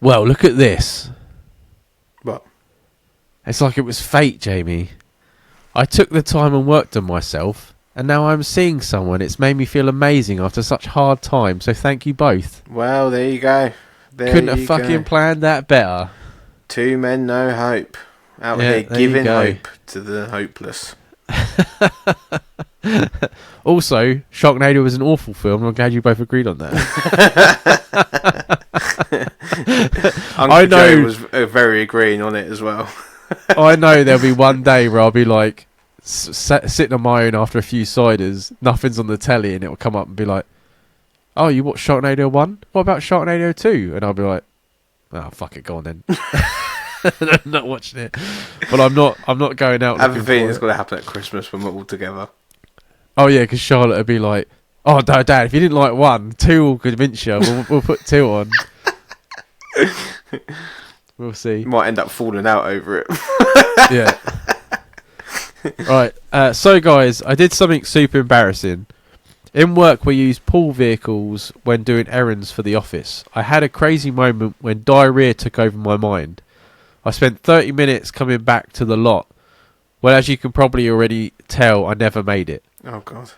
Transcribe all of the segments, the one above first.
Well, look at this. What? It's like it was fate, Jamie. I took the time and worked on myself, and now I'm seeing someone. It's made me feel amazing after such hard time, so thank you both. Well, there you go. Couldn't have fucking planned that better. Two men, no hope. Out here giving hope to the hopeless. Also, Sharknado was an awful film, and I'm glad you both agreed on that. Uncle Joe was very agreeing on it as well. I know there'll be one day where I'll be like sitting on my own after a few ciders, nothing's on the telly, and it'll come up and be like, "Oh, you watched Sharknado 1? What about Sharknado 2?" And I'll be like, "Oh, fuck it, go on then." I'm not watching it, but I'm not going out. I have a feeling it's going to happen at Christmas when we're all together. Oh yeah, because Charlotte would be like, "Oh, Dad, if you didn't like 1, 2 will convince you. We'll put 2 on." We'll see. Might end up falling out over it. Yeah. Right. So guys, I did something super embarrassing. In work, we use pool vehicles when doing errands for the office. I had a crazy moment when diarrhea took over my mind. I spent 30 minutes coming back to the lot. Well, as you can probably already tell, I never made it. Oh, God.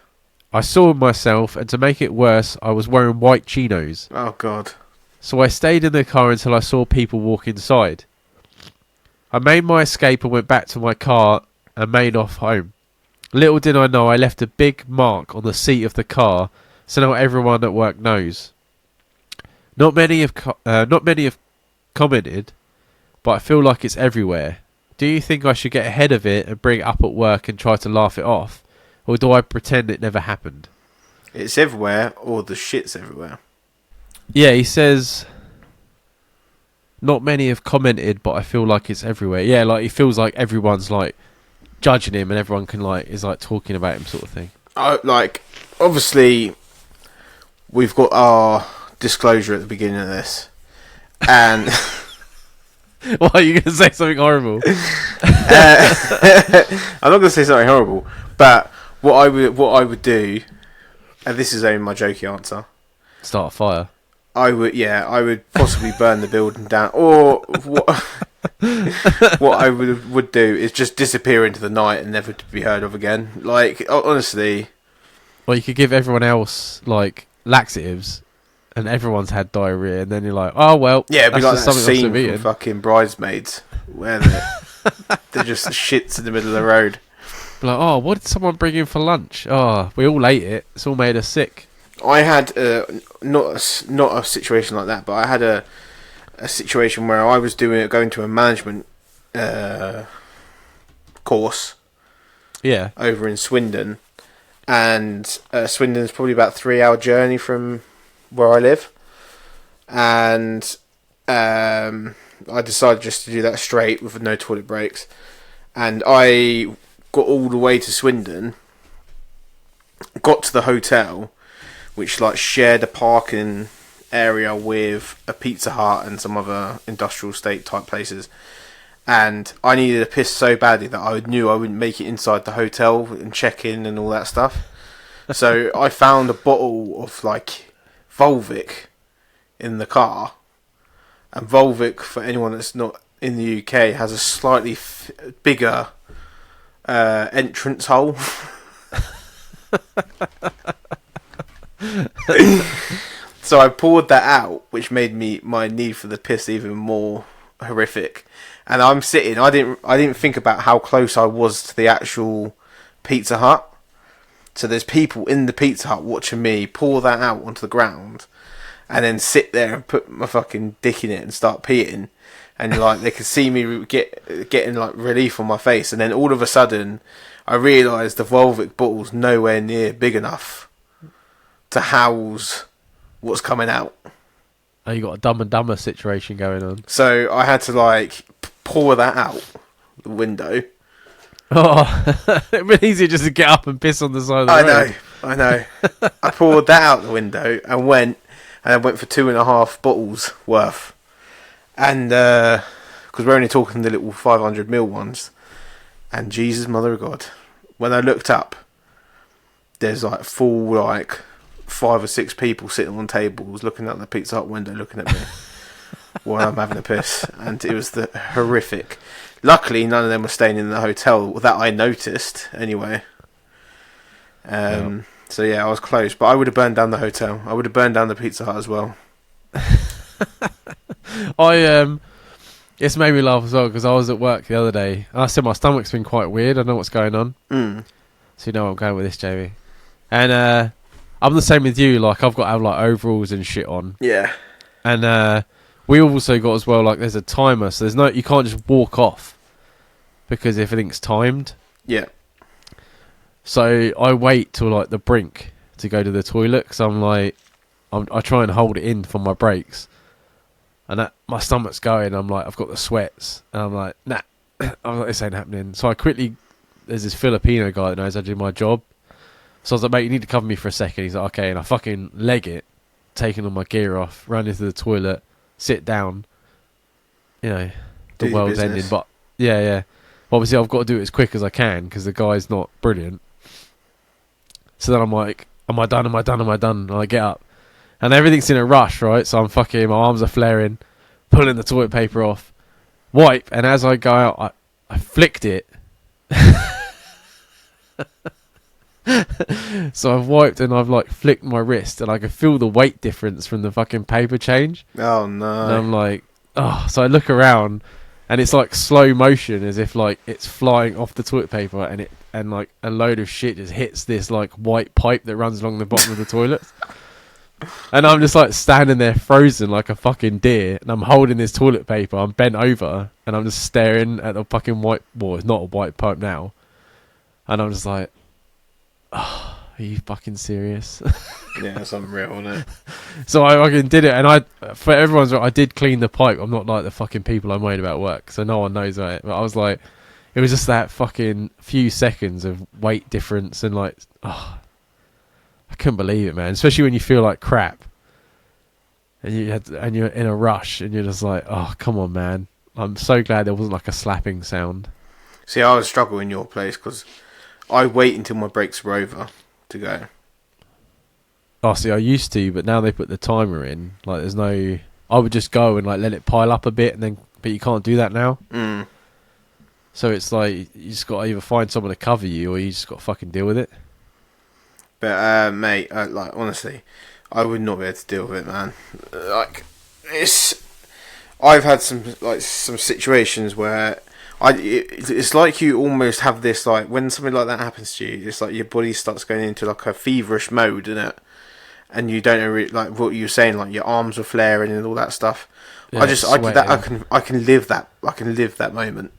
I saw myself, and to make it worse, I was wearing white chinos. Oh, God. So I stayed in the car until I saw people walk inside. I made my escape and went back to my car and made off home. Little did I know I left a big mark on the seat of the car, so now everyone at work knows. Not many have commented, but I feel like it's everywhere. Do you think I should get ahead of it and bring it up at work and try to laugh it off? Or do I pretend it never happened? It's everywhere, or the shit's everywhere. Yeah, he says, not many have commented, but I feel like it's everywhere. Yeah, like he feels like everyone's like judging him and everyone can is talking about him sort of thing. Obviously, we've got our disclosure at the beginning of this. And... Why are you going to say something horrible? I'm not going to say something horrible, but what I would do, and this is only my jokey answer. Start a fire. I would possibly burn the building down, or what I would do is just disappear into the night and never to be heard of again. Like, honestly. Well, you could give everyone else like laxatives. And everyone's had diarrhea, and then you're like, "Oh well." Yeah, it'd be like that scene from fucking Bridesmaids, where they're just shits in the middle of the road. Be like, "Oh, what did someone bring in for lunch? Oh, we all ate it. It's all made us sick." I had not a situation like that, but I had a situation where I was going to a management course. Yeah. Over in Swindon, and Swindon's probably about a 3-hour journey from where I live, and I decided just to do that straight with no toilet breaks, and I got all the way to Swindon, got to the hotel, which shared a parking area with a Pizza Hut and some other industrial estate type places, and I needed a piss so badly that I knew I wouldn't make it inside the hotel and check in and all that stuff. So I found a bottle of Volvic in the car, and Volvic, for anyone that's not in the UK, has a slightly bigger entrance hole. So I poured that out, which made my need for the piss even more horrific. And I'm sitting, I didn't think about how close I was to the actual Pizza Hut. So there's people in the Pizza Hut watching me pour that out onto the ground, and then sit there and put my fucking dick in it and start peeing, and they could see me getting relief on my face, and then all of a sudden I realised the Volvic bottle's nowhere near big enough to house what's coming out. Oh, you got a Dumb and Dumber situation going on. So I had to pour that out the window. Oh, it'd been easier just to get up and piss on the side of the road. I know. I poured that out the window and went for 2.5 bottles worth. And, because we're only talking the little 500ml ones. And Jesus, Mother of God. When I looked up, there's like full like 5 or 6 people sitting on tables looking out the Pizza Hut window looking at me while I'm having a piss, and it was horrific. Luckily, none of them were staying in the hotel that I noticed anyway. So yeah, I was close, but I would have burned down the hotel. I would have burned down the Pizza Hut as well. It's made me laugh as well because I was at work the other day and I said my stomach's been quite weird. I don't know what's going on. So you know where I'm going with this, Jamie. And I'm the same with you. Like I've got to have like overalls and shit on. Yeah. And we also got as well like there's a timer, so you can't just walk off because everything's timed. Yeah. So I wait till like the brink to go to the toilet because I try and hold it in for my breaks. And my stomach's going. I'm like, I've got the sweats. And I'm like, nah. I'm like, this ain't happening. So there's this Filipino guy that knows I do my job. So I was like, mate, you need to cover me for a second. He's like, okay. And I fucking leg it, taking all my gear off, run into the toilet, sit down. You know, the world's ending. But yeah. Obviously, I've got to do it as quick as I can because the guy's not brilliant. So then I'm like, am I done? And I get up. And everything's in a rush, right? So I'm my arms are flaring, pulling the toilet paper off, wipe, and as I go out, I flicked it. So I've wiped and I've like flicked my wrist, and I can feel the weight difference from the fucking paper change. Oh no! And I'm like, oh. So I look around, and it's like slow motion, as if like it's flying off the toilet paper, and like a load of shit just hits this like white pipe that runs along the bottom of the toilet. And I'm just like standing there frozen like a fucking deer, and I'm holding this toilet paper, I'm bent over, and I'm just staring at the fucking it's not a white pipe now. And I'm just like, oh, are you fucking serious? Yeah, that's unreal, isn't it? So I fucking did it, and for everyone's right, I did clean the pipe. I'm not like the fucking people I'm worried about work, so no one knows about it. But I was like, it was just that fucking few seconds of weight difference, and like, oh, I couldn't believe it, man. Especially when you feel like crap, and you're in a rush, and you're just like, oh, come on, man. I'm so glad there wasn't like a slapping sound. See, I would struggle in your place because I wait until my breaks are over to go. Oh, see, I used to, but now they put the timer in. Like, I would just go and like let it pile up a bit, but you can't do that now. So it's like you just got to either find someone to cover you, or you just got to fucking deal with it. But mate, like honestly, I would not be able to deal with it, man. Like I've had some situations where it's like you almost have this like when something like that happens to you, it's like your body starts going into like a feverish mode, isn't it? And you don't know like what you were saying, like your arms were flaring and all that stuff. Yeah, I can live that moment,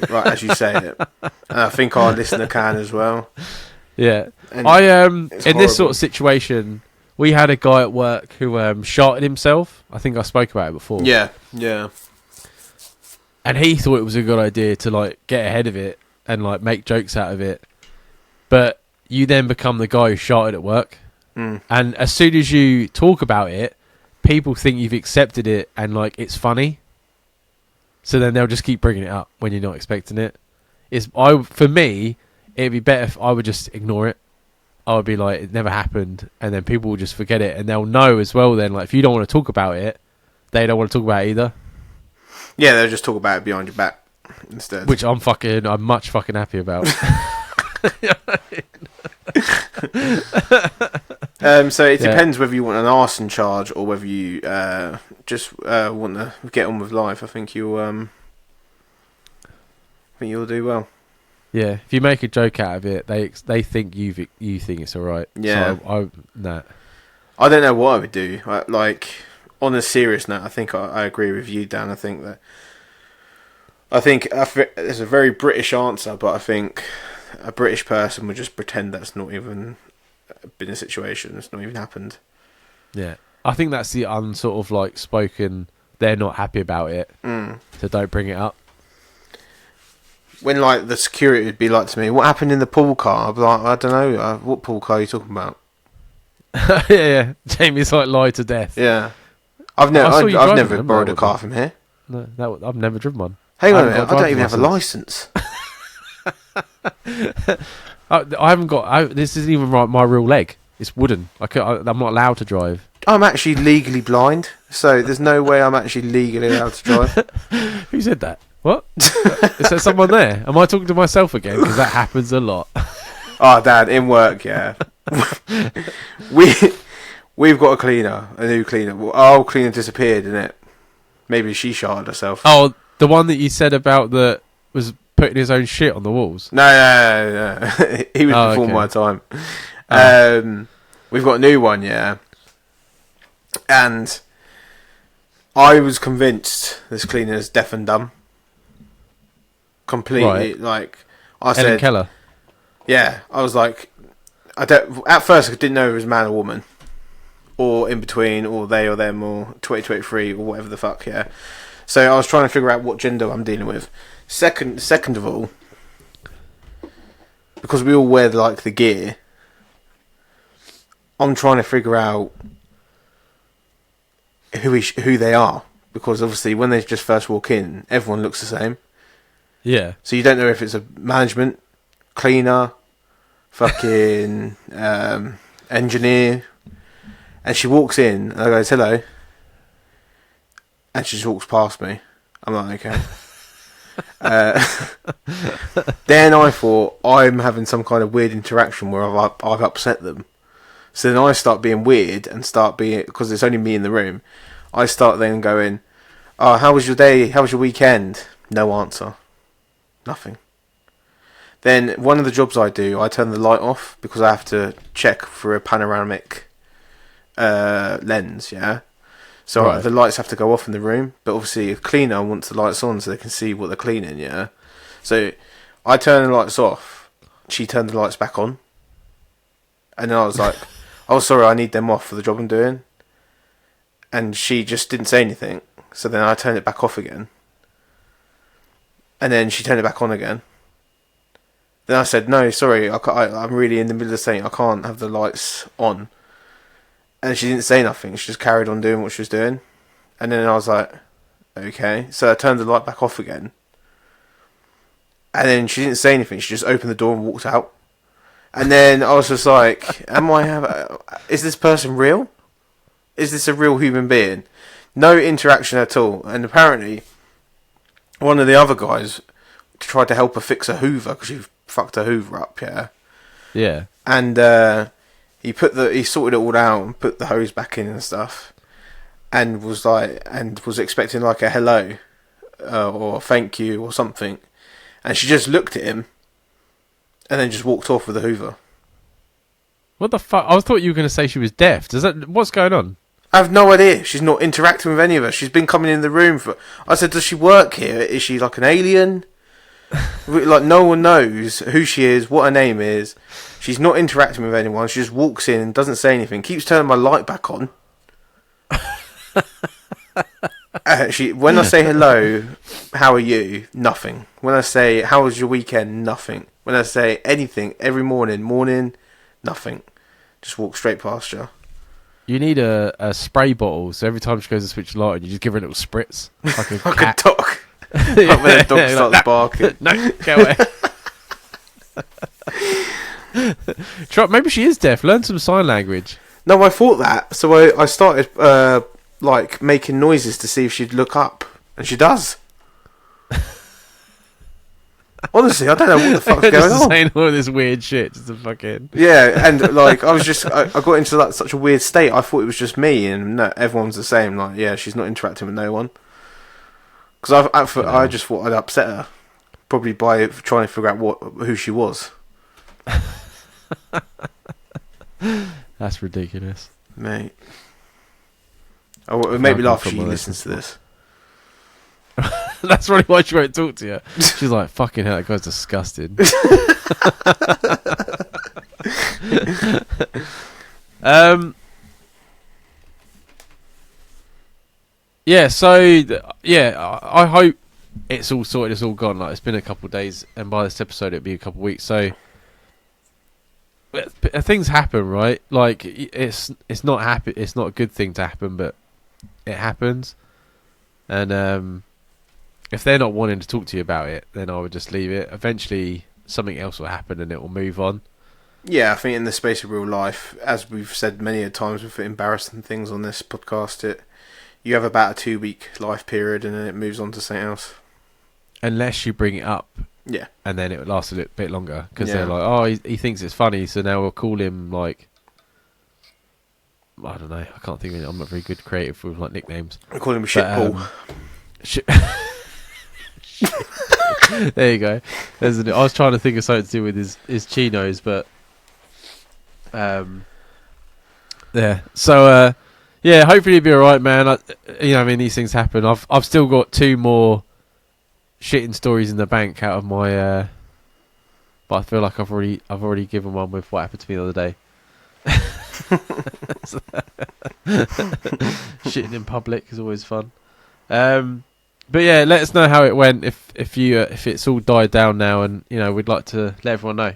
right as you say it. And I think our listener can as well. Yeah, and in this sort of situation, we had a guy at work who sharted himself. I think I spoke about it before. Yeah. And he thought it was a good idea to like get ahead of it and like make jokes out of it. But you then become the guy who sharted at work. And as soon as you talk about it, people think you've accepted it and like it's funny. So then they'll just keep bringing it up when you're not expecting it. For me, it'd be better if I would just ignore it. I would be like, it never happened, and then people will just forget it, and they'll know as well then, like, if you don't want to talk about it, they don't want to talk about it either. Yeah, they'll just talk about it behind your back instead. Which I'm much fucking happy about. So it depends whether you want an arson charge or whether you just want to get on with life. I think you'll do well. Yeah, if you make a joke out of it, they think you think it's all right. Yeah, so I don't know what I would do. Like on a serious note, I think I agree with you, Dan. I think it's a very British answer, but I think a British person would just pretend that's not even been a situation. It's not even happened. Yeah, I think that's the unsort of like spoken. They're not happy about it, so don't bring it up. When like the security would be like to me, "What happened in the pool car?" I'd be like, "I don't know. What pool car are you talking about?" yeah. Jamie's like lied to death. Yeah, I've never borrowed a car from here. No, I've never driven one. Hang on a minute, I don't even have a license. I haven't got. This isn't even my real leg. It's wooden. I'm not allowed to drive. I'm actually legally blind, so there's no way I'm actually legally allowed to drive. Who said that? What? Is there someone there? Am I talking to myself again? Because that happens a lot. Oh, Dad, in work, yeah. We've got a new cleaner. Well, our old cleaner disappeared, innit? Maybe she shot herself. Oh, the one that you said about that was putting his own shit on the walls. No. He was before my time. We've got a new one, yeah. And I was convinced this cleaner is deaf and dumb. Completely, right. like I Ellen said. Keller. Yeah, I was like, at first I didn't know if it was man or woman, or in between, or they or them, or 2023, or whatever the fuck. Yeah. So I was trying to figure out what gender I'm dealing with. Second of all, because we all wear like the gear, I'm trying to figure out who they are, because obviously when they just first walk in, everyone looks the same. Yeah. So you don't know if it's a management, cleaner, fucking engineer. And she walks in, and I go, hello. And she just walks past me. I'm like, okay. Then I thought, I'm having some kind of weird interaction where I've upset them. So then I start being weird and start being, because it's only me in the room, I start then going, oh, how was your day? How was your weekend? No answer. Nothing. Then one of the jobs I do, I turn the light off because I have to check for a panoramic lens, yeah? So right. The lights have to go off in the room, but obviously a cleaner wants the lights on so they can see what they're cleaning, yeah? So I turn the lights off, she turned the lights back on, and then I was like, oh, sorry, I need them off for the job I'm doing. And she just didn't say anything, so then I turned it back off again. And then she turned it back on again. Then I said, no, sorry, I'm really in the middle of saying I can't have the lights on. And she didn't say nothing. She just carried on doing what she was doing. And then I was like, okay. So I turned the light back off again. And then she didn't say anything. She just opened the door and walked out. And then I was just like, is this person real? Is this a real human being? No interaction at all. And apparently, one of the other guys tried to help her fix her Hoover because she fucked her Hoover up, yeah. Yeah. And he sorted it all out and put the hose back in and stuff, and was expecting like a hello or a thank you or something, and she just looked at him, and then just walked off with the Hoover. What the fuck? I thought you were going to say she was deaf. What's going on? I have no idea. She's not interacting with any of us. She's been coming in the room for... I said, does she work here? Is she like an alien? Like, no one knows who she is, what her name is. She's not interacting with anyone. She just walks in and doesn't say anything. Keeps turning my light back on. When I say hello, how are you? Nothing. When I say, how was your weekend? Nothing. When I say anything, every morning, nothing. Just walk straight past you. You need a spray bottle, so every time she goes to switch the light on, you just give her a little spritz. Like a like cat. a dog. Like when a dog starts barking. No, go away. Maybe she is deaf. Learn some sign language. No, I thought that. So I started like making noises to see if she'd look up. And she does. Honestly, I don't know what the fuck's going on. Saying all this weird shit, just to fucking... Yeah, and like I got into like such a weird state. I thought it was just me, and no, everyone's the same. Like, yeah, she's not interacting with no one. Because I just thought I'd upset her, probably by trying to figure out who she was. That's ridiculous, mate. Oh, it made me laugh if she listens to this. That's probably why she won't talk to you. She's like, fucking hell, that guy's disgusting. Yeah, so I hope it's all sorted, it's all gone. Like, it's been a couple of days, and by this episode it'll be a couple of weeks. So things happen, right? Like, it's not happy. It's not a good thing to happen, but it happens. And if they're not wanting to talk to you about it, then I would just leave it. Eventually, something else will happen and it will move on. Yeah, I think in the space of real life, as we've said many a times with embarrassing things on this podcast, you have about a 2-week life period and then it moves on to something else. Unless you bring it up. Yeah. And then it would last a little bit longer. Because Yeah. they're like, oh, he thinks it's funny, so now we'll call him, like... I don't know. I can't think of it. I'm not very good creative with, like, nicknames. I call him Shitball. There you go. I was trying to think of something to do with his chinos, but... yeah. So, yeah, hopefully he'll be alright, man. I mean, these things happen. I've still got 2 more shitting stories in the bank out of my... but I feel like I've already given one with what happened to me the other day. Shitting in public is always fun. But yeah, let us know how it went if it's all died down now, and we'd like to let everyone know.